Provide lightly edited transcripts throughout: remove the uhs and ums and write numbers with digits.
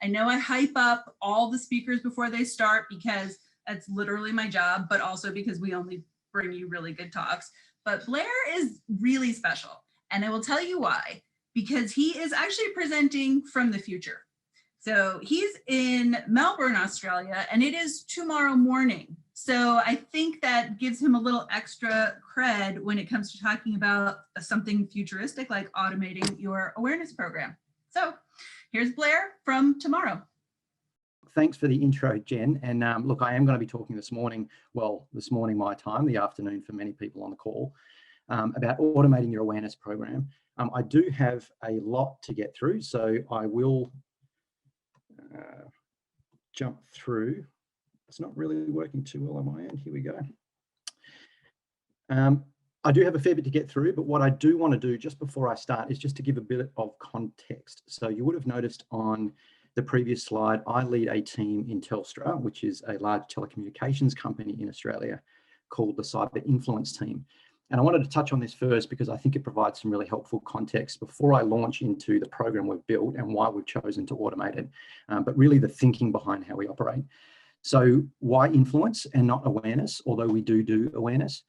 I know I hype up all the speakers before they start because that's literally my job, but also because we only bring you really good talks. But Blair is really special, and I will tell you why, because he is actually presenting from the future. So he's in Melbourne, Australia, and it is tomorrow morning. So I think that gives him a little extra cred when it comes to talking about something futuristic like automating your awareness program. So here's Blair from tomorrow. Thanks for the intro, Jen. And look, I am going to be talking this morning, well, this morning my time, the afternoon for many people on the call, about automating your awareness program. I do have a lot to get through, so I will jump through. It's not really working too well on my end. Here we go. I do have a fair bit to get through, but what I do want to do just before I start is just to give a bit of context. So you would have noticed on the previous slide, I lead a team in Telstra, which is a large telecommunications company in Australia called the Cyber Influence Team. And I wanted to touch on this first because I think it provides some really helpful context before I launch into the program we've built and why we've chosen to automate it, but really the thinking behind how we operate. So why influence and not awareness, although we do awareness?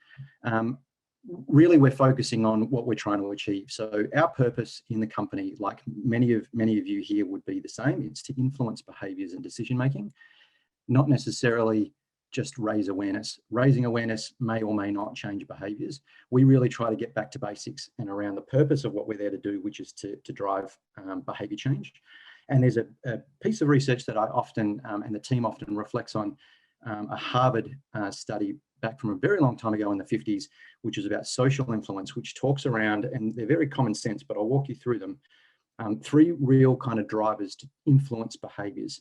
Really, we're focusing on what we're trying to achieve. So our purpose in the company, like many of you here, would be the same. It's to influence behaviours and decision-making, not necessarily just raise awareness. Raising awareness may or may not change behaviours. We really try to get back to basics and around the purpose of what we're there to do, which is to drive behaviour change. And there's a piece of research that I often, and the team often reflects on, a Harvard study back from a very long time ago in the 50s, which is about social influence, which talks around, and they're very common sense, but I'll walk you through them. 3 real kind of drivers to influence behaviours.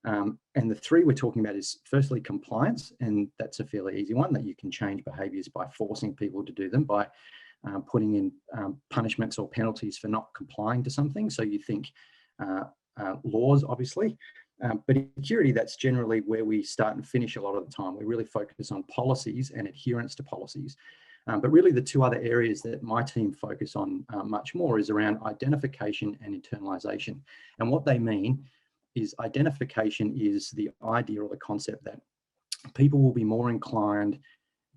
And the 3 we're talking about is firstly compliance, and that's a fairly easy one, that you can change behaviours by forcing people to do them, by putting in punishments or penalties for not complying to something. So you think laws, obviously, but in security, that's generally where we start and finish a lot of the time. We really focus on policies and adherence to policies. But really the 2 other areas that my team focus on much more is around identification and internalization. And what they mean is identification is the idea or the concept that people will be more inclined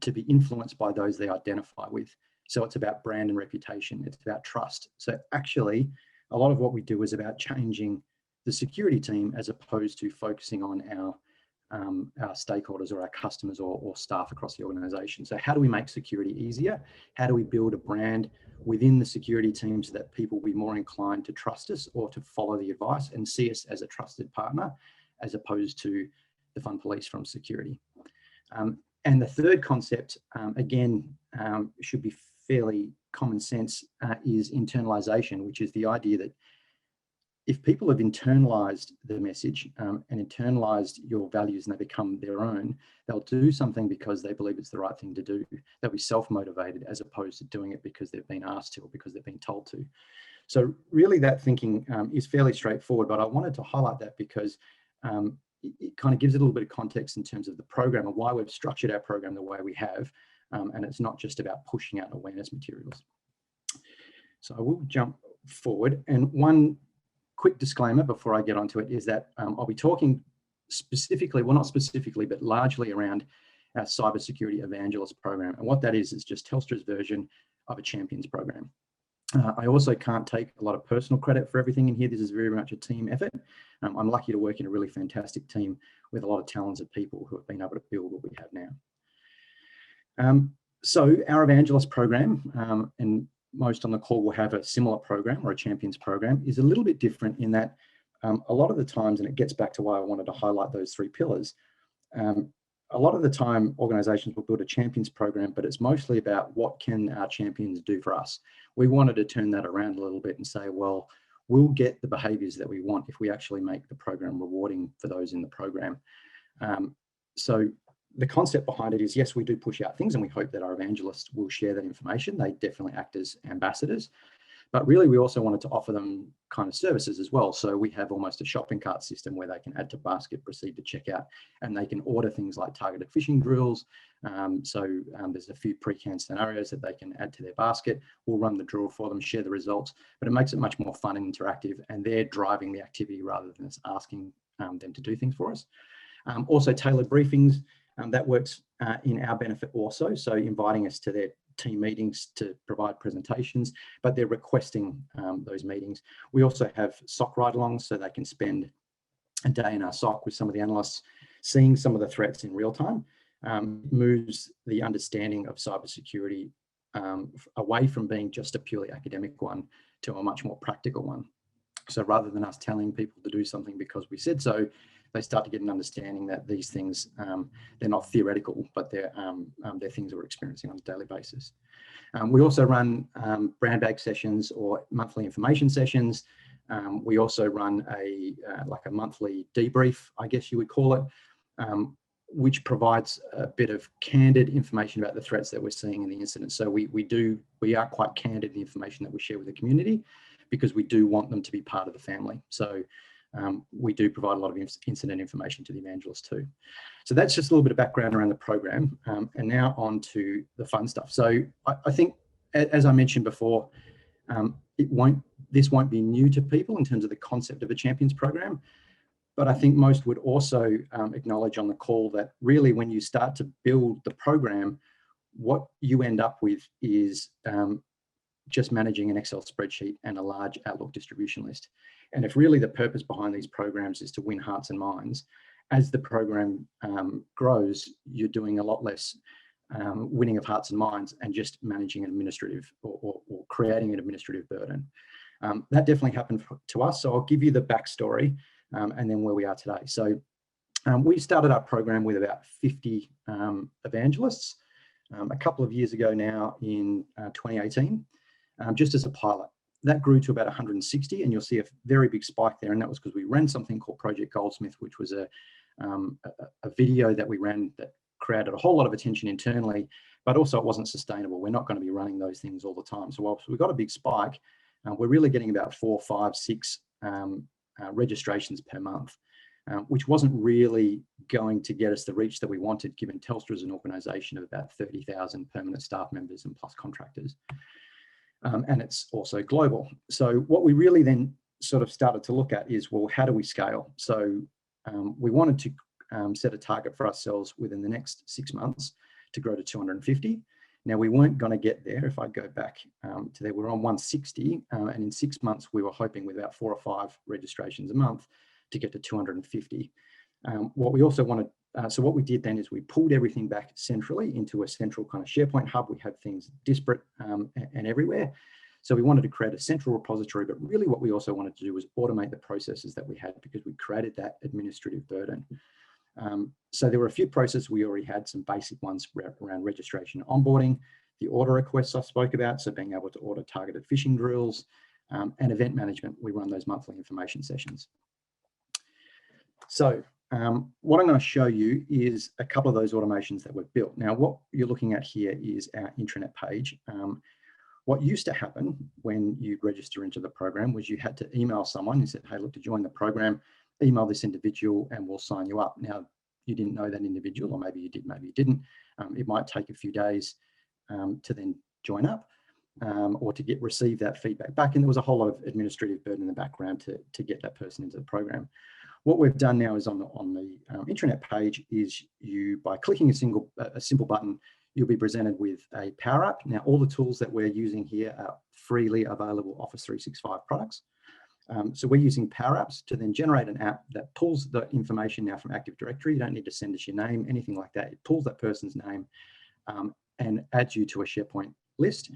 to be influenced by those they identify with. So it's about brand and reputation. It's about trust. So actually, a lot of what we do is about changing the security team as opposed to focusing on our stakeholders or our customers or staff across the organization. So how do we make security easier? How do we build a brand within the security team so that people will be more inclined to trust us or to follow the advice and see us as a trusted partner, as opposed to the fun police from security? And the third concept, again, should be fairly common sense, is internalization, which is the idea that if people have internalized the message and internalized your values and they become their own, they'll do something because they believe it's the right thing to do. They'll be self-motivated as opposed to doing it because they've been asked to or because they've been told to. So really that thinking is fairly straightforward, but I wanted to highlight that because it kind of gives a little bit of context in terms of the program and why we've structured our program the way we have. And it's not just about pushing out awareness materials. So I will jump forward, and one quick disclaimer before I get onto it is that I'll be talking specifically, well, not specifically, but largely around our cybersecurity evangelist program. And what that is just Telstra's version of a champions program. I also can't take a lot of personal credit for everything in here. This is very much a team effort. I'm lucky to work in a really fantastic team with a lot of talented people who have been able to build what we have now. So our evangelist program, and most on the call will have a similar program or a champions program, is a little bit different in that a lot of the times, and it gets back to why I wanted to highlight those 3 pillars, a lot of the time organizations will build a champions program, but it's mostly about what can our champions do for us. We wanted to turn that around a little bit and say, well, we'll get the behaviors that we want if we actually make the program rewarding for those in the program. So the concept behind it is, yes, we do push out things and we hope that our evangelists will share that information. They definitely act as ambassadors. But really, we also wanted to offer them kind of services as well. So we have almost a shopping cart system where they can add to basket, proceed to checkout, and they can order things like targeted phishing drills. There's a few pre-canned scenarios that they can add to their basket. We'll run the drill for them, share the results, but it makes it much more fun and interactive, and they're driving the activity rather than us asking them to do things for us. Also tailored briefings, that works in our benefit also. So inviting us to their team meetings to provide presentations, but they're requesting those meetings. We also have SOC ride-alongs, so they can spend a day in our SOC with some of the analysts, seeing some of the threats in real time. Moves the understanding of cybersecurity away from being just a purely academic one to a much more practical one. So rather than us telling people to do something because we said so, they start to get an understanding that these things, they're not theoretical, but they're things that we're experiencing on a daily basis. We also run brand bag sessions or monthly information sessions. We also run like a monthly debrief, I guess you would call it, which provides a bit of candid information about the threats that we're seeing in the incident. So we are quite candid in the information that we share with the community, because we do want them to be part of the family. So we do provide a lot of incident information to the evangelists too. So that's just a little bit of background around the program. And now on to the fun stuff. So I think, as I mentioned before, this won't be new to people in terms of the concept of a champions program. But I think most would also acknowledge on the call that really when you start to build the program, what you end up with is just managing an Excel spreadsheet and a large Outlook distribution list. And if really the purpose behind these programs is to win hearts and minds, as the program grows, you're doing a lot less winning of hearts and minds and just managing an administrative or creating an administrative burden. That definitely happened to us. So I'll give you the backstory and then where we are today. So we started our program with about 50 evangelists a couple of years ago now in 2018. Just as a pilot. That grew to about 160, and you'll see a very big spike there, and that was because we ran something called Project Goldsmith, which was a video that we ran that created a whole lot of attention internally, but also it wasn't sustainable. We're not going to be running those things all the time. So whilst we got a big spike, we're really getting about 4, 5, 6 registrations per month, which wasn't really going to get us the reach that we wanted, given Telstra is an organisation of about 30,000 permanent staff members and plus contractors. And it's also global. So what we really then sort of started to look at is, well, how do we scale? So we wanted to set a target for ourselves within the next 6 months to grow to 250. Now, we weren't going to get there. If I go back to there, we're on 160. And in 6 months, we were hoping with about 4 or 5 registrations a month to get to 250. What we also wanted, so what we did then is we pulled everything back centrally into a central kind of SharePoint hub. We had things disparate and everywhere. So we wanted to create a central repository, but really what we also wanted to do was automate the processes that we had, because we created that administrative burden. So there were a few processes we already had, some basic ones around registration and onboarding, the order requests I spoke about, so being able to order targeted phishing drills, and event management. We run those monthly information sessions. So what I'm going to show you is a couple of those automations that we've built. Now, what you're looking at here is our intranet page. What used to happen when you register into the program was you had to email someone. You said, hey, look, to join the program, email this individual and we'll sign you up. Now, you didn't know that individual, or maybe you did, maybe you didn't. It might take a few days to then join up or to receive that feedback back. And there was a whole lot of administrative burden in the background to get that person into the program. What we've done now is on the intranet page is by clicking a simple button, you'll be presented with a power app. Now, all the tools that we're using here are freely available Office 365 products. So we're using Power Apps to then generate an app that pulls the information now from Active Directory. You don't need to send us your name, anything like that. It pulls that person's name and adds you to a SharePoint list.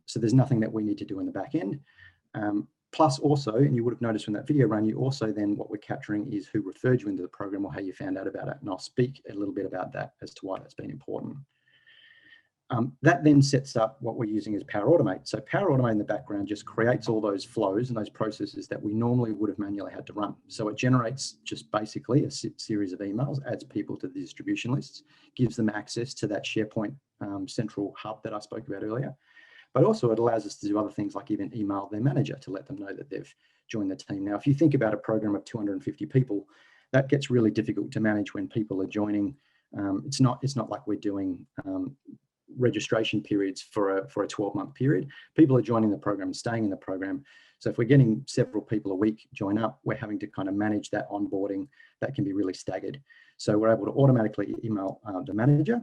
So there's nothing that we need to do in the back end. Plus also, and you would have noticed from that video run, you also then what we're capturing is who referred you into the program or how you found out about it. And I'll speak a little bit about that as to why that's been important. That then sets up what we're using as Power Automate. So Power Automate in the background just creates all those flows and those processes that we normally would have manually had to run. So it generates just basically a series of emails, adds people to the distribution lists, gives them access to that SharePoint central hub that I spoke about earlier. but also it allows us to do other things like even email their manager to let them know that they've joined the team. Now, if you think about a program of 250 people, that gets really difficult to manage when people are joining. It's not like we're doing registration periods for a 12-month period. People are joining the program and staying in the program. So if we're getting several people a week join up, we're having to kind of manage that onboarding. That can be really staggered. So we're able to automatically email the manager.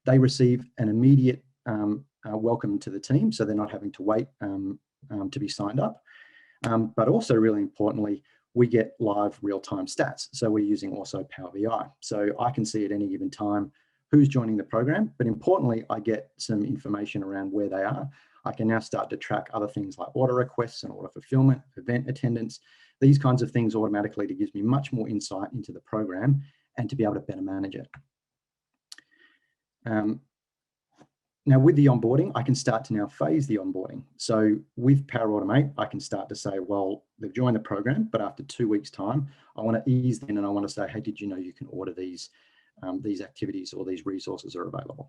They receive an immediate welcome to the team, so they're not having to wait to be signed up. But also, really importantly, we get live real-time stats. So we're using also Power BI. So I can see at any given time who's joining the program, but importantly, I get some information around where they are. I can now start to track other things like order requests and order fulfillment, event attendance, these kinds of things automatically. It gives me much more insight into the program and to be able to better manage it. Now with the onboarding, I can start to now phase the onboarding. So with Power Automate, I can start to say, well, they've joined the program, but after 2 weeks' time, I want to ease them in and I want to say, hey, did you know you can order these activities or these resources are available?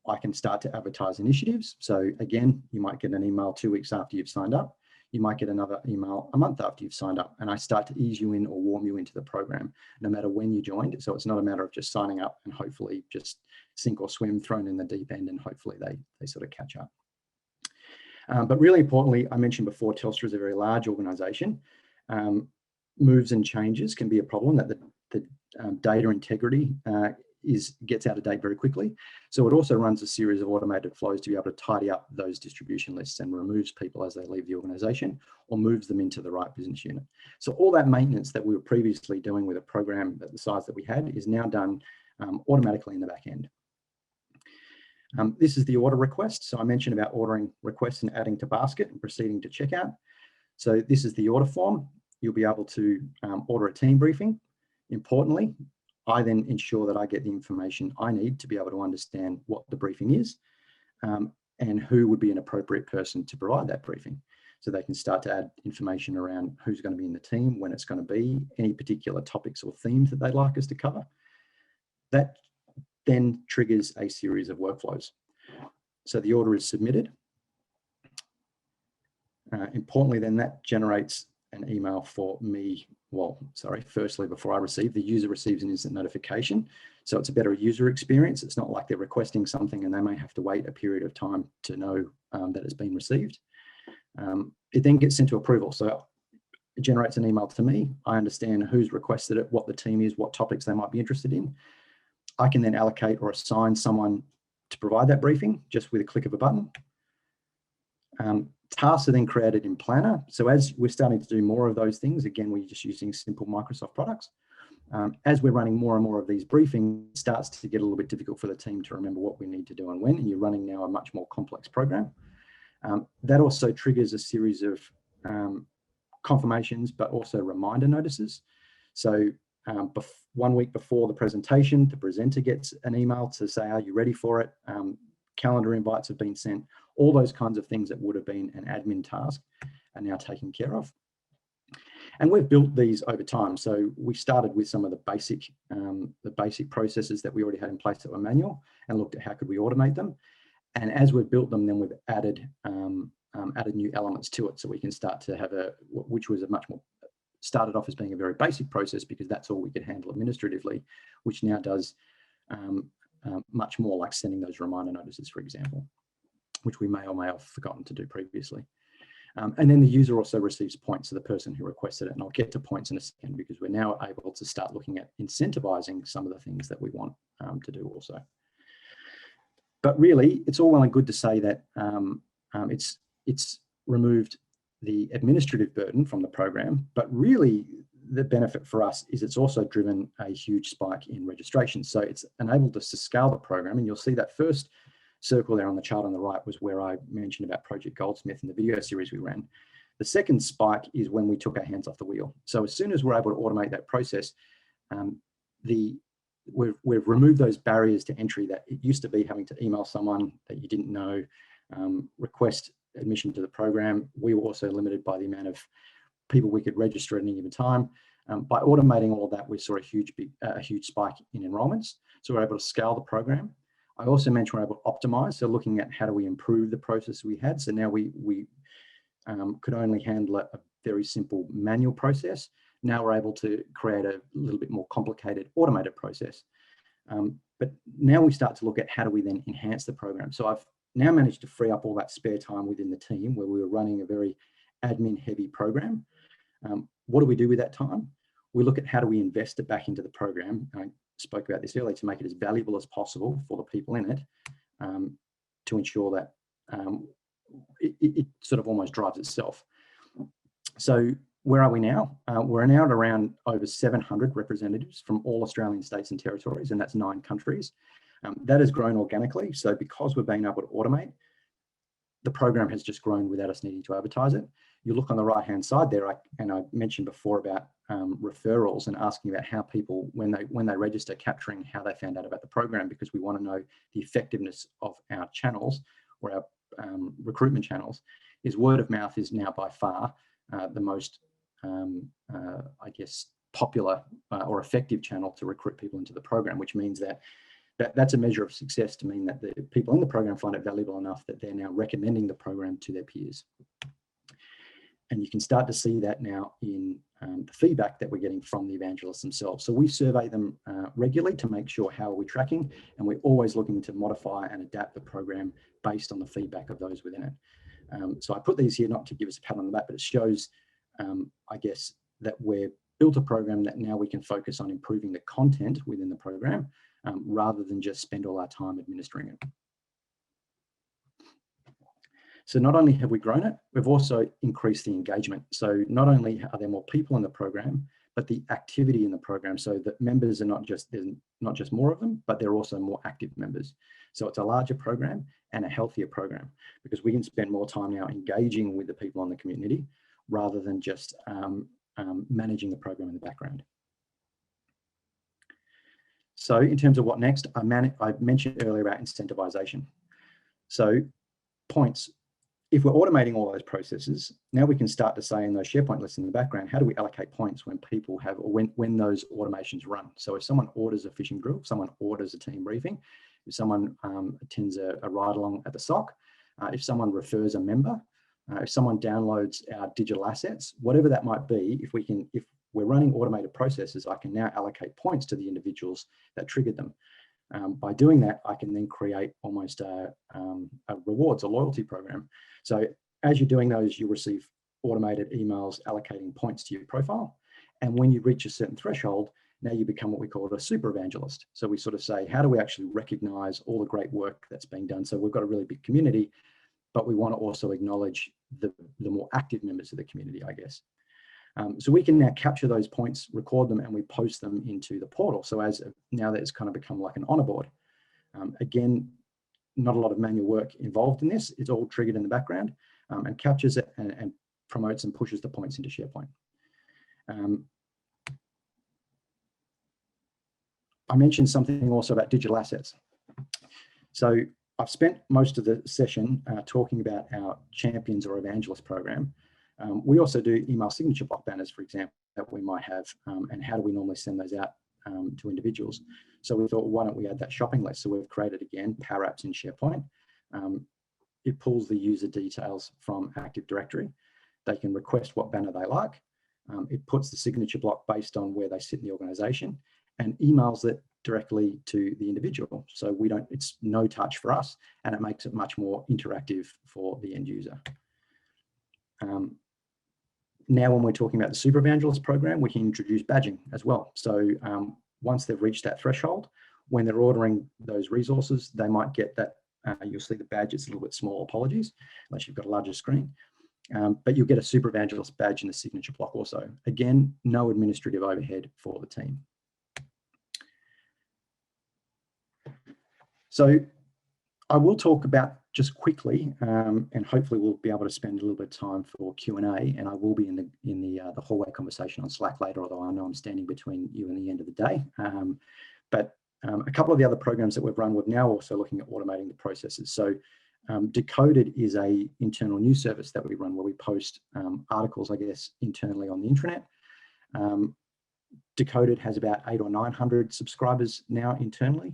I can start to advertise initiatives. So again, you might get an email 2 weeks after you've signed up. You might get another email a month after you've signed up, and I start to ease you in or warm you into the program, no matter when you joined. So it's not a matter of just signing up and hopefully just sink or swim, thrown in the deep end, and hopefully they sort of catch up. But really importantly, I mentioned before, Telstra is a very large organization. Moves and changes can be a problem, that the data integrity gets out of date very quickly. So it also runs a series of automated flows to be able to tidy up those distribution lists and removes people as they leave the organization or moves them into the right business unit. So all that maintenance that we were previously doing with a program at the size that we had is now done automatically in the back end. This is the order request. So I mentioned about ordering requests and adding to basket and proceeding to checkout. So this is the order form. You'll be able to order a team briefing. Importantly, I then ensure that I get the information I need to be able to understand what the briefing is and who would be an appropriate person to provide that briefing. So they can start to add information around who's going to be in the team, when it's going to be, any particular topics or themes that they'd like us to cover. That then triggers a series of workflows. So the order is submitted. Importantly, then that generates an email for me. Well, sorry, firstly, before I receive, the user receives an instant notification. So it's a better user experience. It's not like they're requesting something and they may have to wait a period of time to know that it's been received. It then gets sent to approval. So it generates an email to me. I understand who's requested it, what the team is, what topics they might be interested in. I can then allocate or assign someone to provide that briefing just with a click of a button. Tasks are then created in Planner. So as we're starting to do more of those things, again, we're just using simple Microsoft products. As we're running more and more of these briefings, it starts to get a little bit difficult for the team to remember what we need to do and when, and you're running now a much more complex program. That also triggers a series of confirmations, but also reminder notices. So 1 week before the presentation, the presenter gets an email to say, are you ready for it? Calendar invites have been sent. All those kinds of things that would have been an admin task are now taken care of. And we've built these over time. So we started with some of the basic processes that we already had in place that were manual and looked at how could we automate them. And as we've built them, then we've added new elements to it. So we can start to have which was a much more, started off as being a very basic process because that's all we could handle administratively, which now does much more, like sending those reminder notices, for example, which we may or may have forgotten to do previously. And then the user also receives points, so the person who requested it, and I'll get to points in a second because we're now able to start looking at incentivizing some of the things that we want to do also. But really, it's all well and good to say that it's removed the administrative burden from the program, but really the benefit for us is it's also driven a huge spike in registration. So it's enabled us to scale the program, and you'll see that first circle there on the chart on the right was where I mentioned about Project Goldsmith and the video series we ran. The second spike is when we took our hands off the wheel. So as soon as we're able to automate that process, we've removed those barriers to entry that it used to be having to email someone that you didn't know, request admission to the program. We were also limited by the amount of people we could register at any given time. By automating all of that, we saw a huge spike in enrollments. So we're able to scale the program. I also mentioned we're able to optimize, so looking at how do we improve the process we had. So now we could only handle a very simple manual process. Now we're able to create a little bit more complicated automated process. But now we start to look at how do we then enhance the program. So I've now managed to free up all that spare time within the team where we were running a very admin heavy program. What do we do with that time? We look at how do we invest it back into the program. I spoke about this earlier, to make it as valuable as possible for the people in it, to ensure that it sort of almost drives itself. So where are we now? We're now at around over 700 representatives from all Australian states and territories, and that's 9 countries. That has grown organically. So because we've been able to automate, the program has just grown without us needing to advertise it. You look on the right-hand side there, and I mentioned before about referrals and asking about how people, when they register, capturing how they found out about the program, because we want to know the effectiveness of our channels or our recruitment channels. Is word of mouth is now by far the most, I guess, popular or effective channel to recruit people into the program, which means that's a measure of success, to mean that the people in the program find it valuable enough that they're now recommending the program to their peers. And you can start to see that now in the feedback that we're getting from the evangelists themselves. So we survey them regularly to make sure how are we tracking, and we're always looking to modify and adapt the program based on the feedback of those within it. So I put these here not to give us a pat on the back, but it shows, I guess, that we've built a program that now we can focus on improving the content within the program, rather than just spend all our time administering it. So not only have we grown it, we've also increased the engagement. So not only are there more people in the program, but the activity in the program, so that members are there's not just more of them, but they're also more active members. So it's a larger program and a healthier program, because we can spend more time now engaging with the people in the community rather than just managing the program in the background. So in terms of what next, I mentioned earlier about incentivization. So points. If we're automating all those processes, now we can start to say in those SharePoint lists in the background, how do we allocate points when people have, or when those automations run? So if someone orders a fishing drill, if someone orders a team briefing, if someone attends a ride along at the SOC, if someone refers a member, if someone downloads our digital assets, whatever that might be, if we're running automated processes, I can now allocate points to the individuals that triggered them. By doing that, I can then create almost a rewards, a loyalty program. So as you're doing those, you receive automated emails allocating points to your profile. And when you reach a certain threshold, now you become what we call a super evangelist. So we sort of say, how do we actually recognize all the great work that's being done? So we've got a really big community, but we want to also acknowledge the more active members of the community, I guess. So we can now capture those points, record them, and we post them into the portal. So now that it's kind of become like an honor board. Again, not a lot of manual work involved in this. It's all triggered in the background, and captures it and promotes and pushes the points into SharePoint. I mentioned something also about digital assets. So I've spent most of the session talking about our champions or evangelist program. We also do email signature block banners, for example, that we might have, and how do we normally send those out to individuals? So we thought, why don't we add that shopping list? So we've created, again, Power Apps in SharePoint. It pulls the user details from Active Directory. They can request what banner they like. It puts the signature block based on where they sit in the organization and emails it directly to the individual. So it's no touch for us, and it makes it much more interactive for the end user. Now, when we're talking about the Super Evangelist program, we can introduce badging as well. So once they've reached that threshold, when they're ordering those resources, they might get that, you'll see the badge, it's a little bit small, apologies, unless you've got a larger screen. But you'll get a Super Evangelist badge in the signature block also. Again, no administrative overhead for the team. So I will talk about just quickly, and hopefully we'll be able to spend a little bit of time for Q&A, and I will be in the hallway conversation on Slack later, although I know I'm standing between you and the end of the day. But a couple of the other programs that we've run, we're now also looking at automating the processes. So Decoded is a internal news service that we run where we post articles, I guess, internally on the intranet. Decoded has about 800 or 900 subscribers now internally.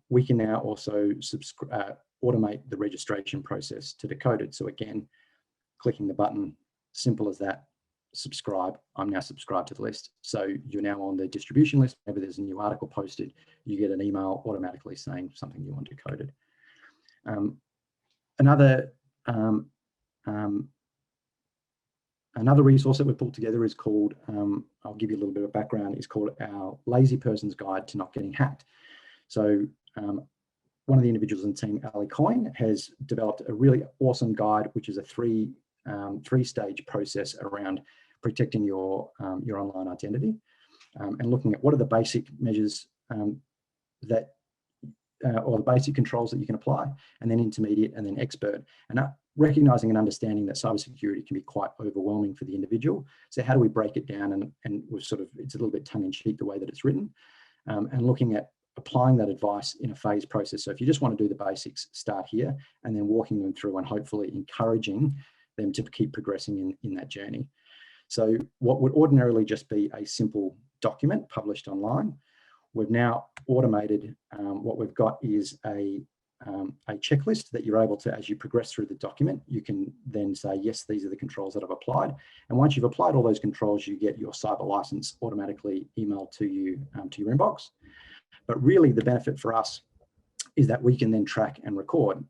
we can now also automate the registration process to decode it. So again, clicking the button, simple as that, subscribe. I'm now subscribed to the list. So you're now on the distribution list. Maybe there's a new article posted, you get an email automatically saying something you want decoded. Another resource that we've pulled together is called, I'll give you a little bit of background, is called our Lazy Person's Guide to Not Getting Hacked. So one of the individuals in the team, Ali Coyne, has developed a really awesome guide, which is a three-stage process around protecting your online identity, and looking at what are the basic measures or the basic controls that you can apply, and then intermediate, and then expert, and recognizing and understanding that cybersecurity can be quite overwhelming for the individual. So how do we break it down? And we're sort of, it's a little bit tongue-in-cheek the way that it's written, and looking at applying that advice in a phased process. So if you just want to do the basics, start here, and then walking them through and hopefully encouraging them to keep progressing in that journey. So what would ordinarily just be a simple document published online, we've now automated. What we've got is a checklist that you're able to, as you progress through the document, you can then say, yes, these are the controls that I've applied. And once you've applied all those controls, you get your cyber license automatically emailed to you, to your inbox. But really the benefit for us is that we can then track and record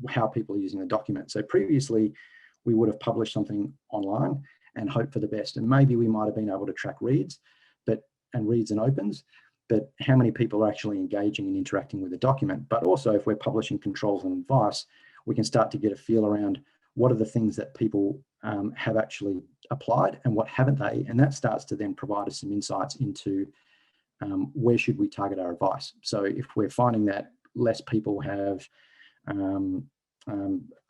how people are using the document. So previously we would have published something online and hope for the best. And maybe we might have been able to track reads and opens, but how many people are actually engaging and interacting with the document? But also if we're publishing controls and advice, we can start to get a feel around what are the things that people have actually applied and what haven't they? And that starts to then provide us some insights into where should we target our advice. So if we're finding that less people have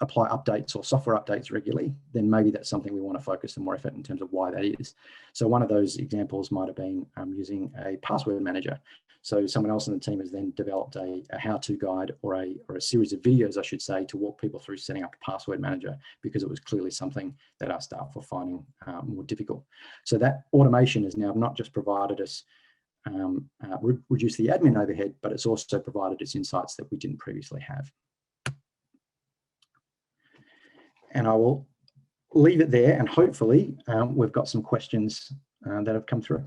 apply updates or software updates regularly, then maybe that's something we want to focus some more effort in terms of why that is. So one of those examples might have been using a password manager. So someone else in the team has then developed a how-to guide or a series of videos, I should say, to walk people through setting up a password manager, because it was clearly something that our staff were finding more difficult. So that automation has now not just provided us reduce the admin overhead, but it's also provided us insights that we didn't previously have. And I will leave it there, and hopefully we've got some questions that have come through.